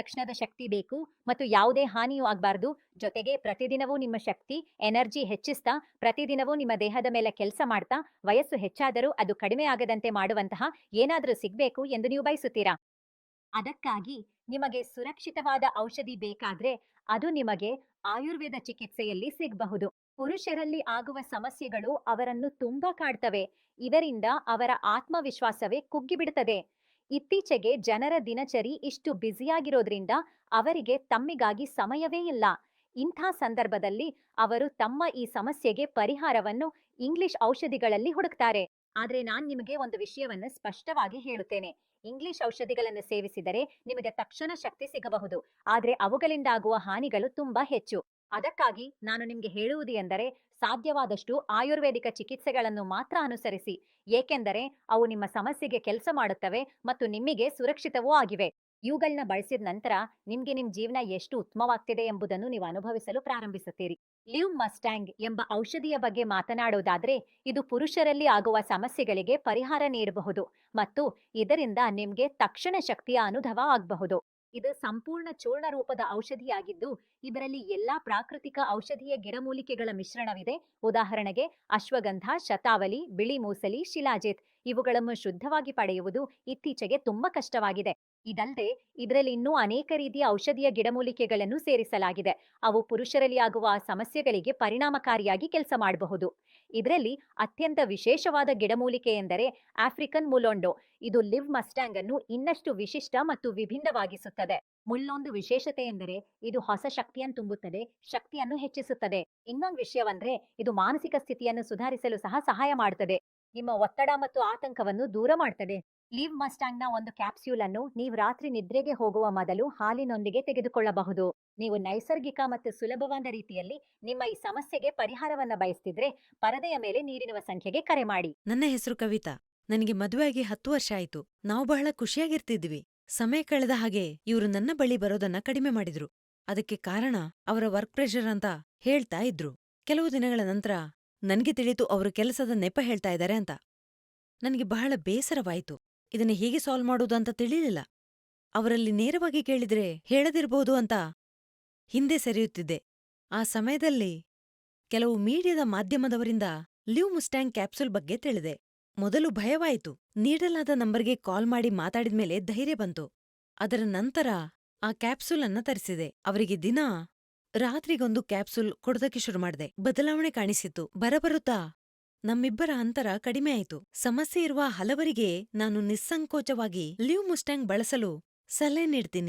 ತಕ್ಷಣದ ಶಕ್ತಿ ಬೇಕು ಮತ್ತು ಯಾವುದೇ ಹಾನಿಯೂ ಆಗ್ಬಾರ್ದು. ಜೊತೆಗೆ ಪ್ರತಿದಿನವೂ ನಿಮ್ಮ ಶಕ್ತಿ, ಎನರ್ಜಿ ಹೆಚ್ಚಿಸ್ತಾ, ಪ್ರತಿದಿನವೂ ನಿಮ್ಮ ದೇಹದ ಮೇಲೆ ಕೆಲಸ ಮಾಡ್ತಾ, ವಯಸ್ಸು ಹೆಚ್ಚಾದರೂ ಅದು ಕಡಿಮೆ ಆಗದಂತೆ ಮಾಡುವಂತಹ ಏನಾದರೂ ಸಿಗ್ಬೇಕು ಎಂದು ನೀವು ಬಯಸುತ್ತೀರಾ? ಅದಕ್ಕಾಗಿ ನಿಮಗೆ ಸುರಕ್ಷಿತವಾದ ಔಷಧಿ ಬೇಕಾದ್ರೆ ಅದು ನಿಮಗೆ ಆಯುರ್ವೇದ ಚಿಕಿತ್ಸೆಯಲ್ಲಿ ಸಿಗಬಹುದು. ಪುರುಷರಲ್ಲಿ ಆಗುವ ಸಮಸ್ಯೆಗಳು ಅವರನ್ನು ತುಂಬಾ ಕಾಡ್ತವೆ. ಇದರಿಂದ ಅವರ ಆತ್ಮವಿಶ್ವಾಸವೇ ಕುಗ್ಗಿಬಿಡುತ್ತದೆ. ಇತ್ತೀಚೆಗೆ ಜನರ ದಿನಚರಿ ಇಷ್ಟು ಬ್ಯುಸಿಯಾಗಿರೋದ್ರಿಂದ ಅವರಿಗೆ ತಮ್ಮಿಗಾಗಿ ಸಮಯವೇ ಇಲ್ಲ. ಇಂಥ ಸಂದರ್ಭದಲ್ಲಿ ಅವರು ತಮ್ಮ ಈ ಸಮಸ್ಯೆಗೆ ಪರಿಹಾರವನ್ನು ಇಂಗ್ಲಿಷ್ ಔಷಧಿಗಳಲ್ಲಿ ಹುಡುಕ್ತಾರೆ. ಆದ್ರೆ ನಾನ್ ನಿಮಗೆ ಒಂದು ವಿಷಯವನ್ನ ಸ್ಪಷ್ಟವಾಗಿ ಹೇಳುತ್ತೇನೆ. ಇಂಗ್ಲಿಷ್ ಔಷಧಿಗಳನ್ನು ಸೇವಿಸಿದರೆ ನಿಮಗೆ ತಕ್ಷಣ ಶಕ್ತಿ ಸಿಗಬಹುದು, ಆದ್ರೆ ಅವುಗಳಿಂದಾಗುವ ಹಾನಿಗಳು ತುಂಬಾ ಹೆಚ್ಚು. ಅದಕ್ಕಾಗಿ ನಾನು ನಿಮ್ಗೆ ಹೇಳುವುದು ಎಂದರೆ ಸಾಧ್ಯವಾದಷ್ಟು ಆಯುರ್ವೇದಿಕ ಚಿಕಿತ್ಸೆಗಳನ್ನು ಮಾತ್ರ ಅನುಸರಿಸಿ. ಏಕೆಂದರೆ ಅವು ನಿಮ್ಮ ಸಮಸ್ಯೆಗೆ ಕೆಲಸ ಮಾಡುತ್ತವೆ ಮತ್ತು ನಿಮಗೆ ಸುರಕ್ಷಿತವೂ ಆಗಿವೆ. ಇವುಗಳನ್ನ ಬಳಸಿದ ನಂತರ ನಿಮ್ಗೆ ನಿಮ್ ಜೀವನ ಎಷ್ಟು ಉತ್ತಮವಾಗ್ತಿದೆ ಎಂಬುದನ್ನು ನೀವು ಅನುಭವಿಸಲು ಪ್ರಾರಂಭಿಸುತ್ತೀರಿ. ಲಿವ್ ಮಸ್ಟ್ಯಾಂಗ್ ಎಂಬ ಔಷಧಿಯ ಬಗ್ಗೆ ಮಾತನಾಡೋದಾದ್ರೆ, ಇದು ಪುರುಷರಲ್ಲಿ ಆಗುವ ಸಮಸ್ಯೆಗಳಿಗೆ ಪರಿಹಾರ ನೀಡಬಹುದು ಮತ್ತು ಇದರಿಂದ ನಿಮ್ಗೆ ತಕ್ಷಣ ಶಕ್ತಿಯ ಅನುಭವ ಆಗಬಹುದು. ಇದು ಸಂಪೂರ್ಣ ಚೂರ್ಣ ರೂಪದ ಔಷಧಿಯಾಗಿದ್ದು, ಇದರಲ್ಲಿ ಎಲ್ಲಾ ಪ್ರಾಕೃತಿಕ ಔಷಧೀಯ ಗಿಡಮೂಲಿಕೆಗಳ ಮಿಶ್ರಣವಿದೆ. ಉದಾಹರಣೆಗೆ ಅಶ್ವಗಂಧ, ಶತಾವಲಿ, ಬಿಳಿ ಮೂಸಲಿ, ಶಿಲಾಜಿತ್. ಇವುಗಳನ್ನು ಶುದ್ಧವಾಗಿ ಪಡೆಯುವುದು ಇತ್ತೀಚೆಗೆ ತುಂಬಾ ಕಷ್ಟವಾಗಿದೆ. ಇದಲ್ಲದೆ ಇದರಲ್ಲಿ ಇನ್ನೂ ಅನೇಕ ರೀತಿಯ ಔಷಧೀಯ ಗಿಡಮೂಲಿಕೆಗಳನ್ನು ಸೇರಿಸಲಾಗಿದೆ. ಅವು ಪುರುಷರಲ್ಲಿ ಆಗುವ ಸಮಸ್ಯೆಗಳಿಗೆ ಪರಿಣಾಮಕಾರಿಯಾಗಿ ಕೆಲಸ ಮಾಡಬಹುದು. ಇದರಲ್ಲಿ ಅತ್ಯಂತ ವಿಶೇಷವಾದ ಗಿಡಮೂಲಿಕೆ ಎಂದರೆ ಆಫ್ರಿಕನ್ ಮುಲೊಂಡೋ. ಇದು ಲಿವ್ ಮಸ್ಟ್ಯಾಂಗ್ ಅನ್ನು ಇನ್ನಷ್ಟು ವಿಶಿಷ್ಟ ಮತ್ತು ವಿಭಿನ್ನವಾಗಿಸುತ್ತದೆ. ಮುಳ್ಳೊಂದು ವಿಶೇಷತೆ ಎಂದರೆ ಇದು ಹೊಸ ಶಕ್ತಿಯನ್ನು ತುಂಬುತ್ತದೆ, ಶಕ್ತಿಯನ್ನು ಹೆಚ್ಚಿಸುತ್ತದೆ. ಇನ್ನೊಂದು ವಿಷಯವಂದ್ರೆ ಇದು ಮಾನಸಿಕ ಸ್ಥಿತಿಯನ್ನು ಸುಧಾರಿಸಲು ಸಹ ಸಹಾಯ ಮಾಡುತ್ತದೆ. ನಿಮ್ಮ ಒತ್ತಡ ಮತ್ತು ಆತಂಕವನ್ನು ದೂರ ಮಾಡ್ತದೆ. ಲಿವ್ ಮಸ್ಟ್ಯಾಂಗ್‌ನ ಒಂದು ಕ್ಯಾಪ್ಸ್ಯೂಲ್ ಅನ್ನು ನೀವು ರಾತ್ರಿ ನಿದ್ರೆಗೆ ಹೋಗುವ ಮೊದಲು ಹಾಲಿನೊಂದಿಗೆ ತೆಗೆದುಕೊಳ್ಳಬಹುದು. ನೀವು ನೈಸರ್ಗಿಕ ಮತ್ತು ಸುಲಭವಾದ ರೀತಿಯಲ್ಲಿ ನಿಮ್ಮ ಈ ಸಮಸ್ಯೆಗೆ ಪರಿಹಾರವನ್ನ ಬಯಸ್ತಿದ್ರೆ ಪರದೆಯ ಮೇಲೆ ನೀಡಿರುವ ಸಂಖ್ಯೆಗೆ ಕರೆ ಮಾಡಿ. ನನ್ನ ಹೆಸರು ಕವಿತಾ. ನನಗೆ ಮದುವೆಯಾಗಿ 10 ವರ್ಷ ಆಯ್ತು. ನಾವು ಬಹಳ ಖುಷಿಯಾಗಿರ್ತಿದ್ವಿ. ಸಮಯ ಕಳೆದ ಹಾಗೆ ಇವ್ರು ನನ್ನ ಬಳಿ ಬರೋದನ್ನ ಕಡಿಮೆ ಮಾಡಿದ್ರು. ಅದಕ್ಕೆ ಕಾರಣ ಅವರ ವರ್ಕ್ ಪ್ರೆಷರ್ ಅಂತ ಹೇಳ್ತಾ ಇದ್ರು. ಕೆಲವು ದಿನಗಳ ನಂತರ ನನ್ಗೆ ತಿಳಿತು ಅವ್ರು ಕೆಲಸದ ನೆಪ ಹೇಳ್ತಾ ಇದಾರೆ ಅಂತ. ನನ್ಗೆ ಬಹಳ ಬೇಸರವಾಯ್ತು. ಇದನ್ನ ಹೇಗೆ ಸಾಲ್ವ್ ಮಾಡೋದು ಅಂತ ತಿಳಿಲಿಲ್ಲ. ಅವರಲ್ಲಿ ನೇರವಾಗಿ ಕೇಳಿದ್ರೆ ಹೇಳದಿರ್ಬೋದು ಅಂತ ಹಿಂದೆ ಸರಿಯುತ್ತಿದ್ದೆ. ಆ ಸಮಯದಲ್ಲಿ ಕೆಲವು ಮೀಡಿಯಾದ ಮಾಧ್ಯಮದವರಿಂದ ಲಿವ್ ಮುಸ್ಟ್ಯಾಂಗ್ ಕ್ಯಾಪ್ಸೂಲ್ ಬಗ್ಗೆ ತಿಳಿದೆ. ಮೊದಲು ಭಯವಾಯಿತು. ನೀಡಲಾದ ನಂಬರ್ಗೆ ಕಾಲ್ ಮಾಡಿ ಮಾತಾಡಿದ್ಮೇಲೆ ಧೈರ್ಯ ಬಂತು. ಅದರ ನಂತರ ಆ ಕ್ಯಾಪ್ಸೂಲ್ ಅನ್ನ ತರಿಸಿದೆ. ಅವರಿಗೆ ದಿನಾ ರಾತ್ರಿಗೊಂದು ಕ್ಯಾಪ್ಸೂಲ್ ಕೊಡೋದಕ್ಕೆ ಶುರು ಮಾಡ್ದೆ. ಬದಲಾವಣೆ ಕಾಣಿಸಿತು. ಬರಬರುತ್ತಾ ನಮ್ಮಿಬ್ಬರ ಅಂತರ ಕಡಿಮೆ ಆಯಿತು. ಸಮಸ್ಯೆ ಇರುವ ಹಲವರಿಗೆ ನಾನು ನಿಸ್ಸಂಕೋಚವಾಗಿ ಲಿವ್ ಮುಸ್ಟ್ಯಾಂಗ್ ಬಳಸಲು ಸಲಹೆ ನೀಡ್ತೀನಿ.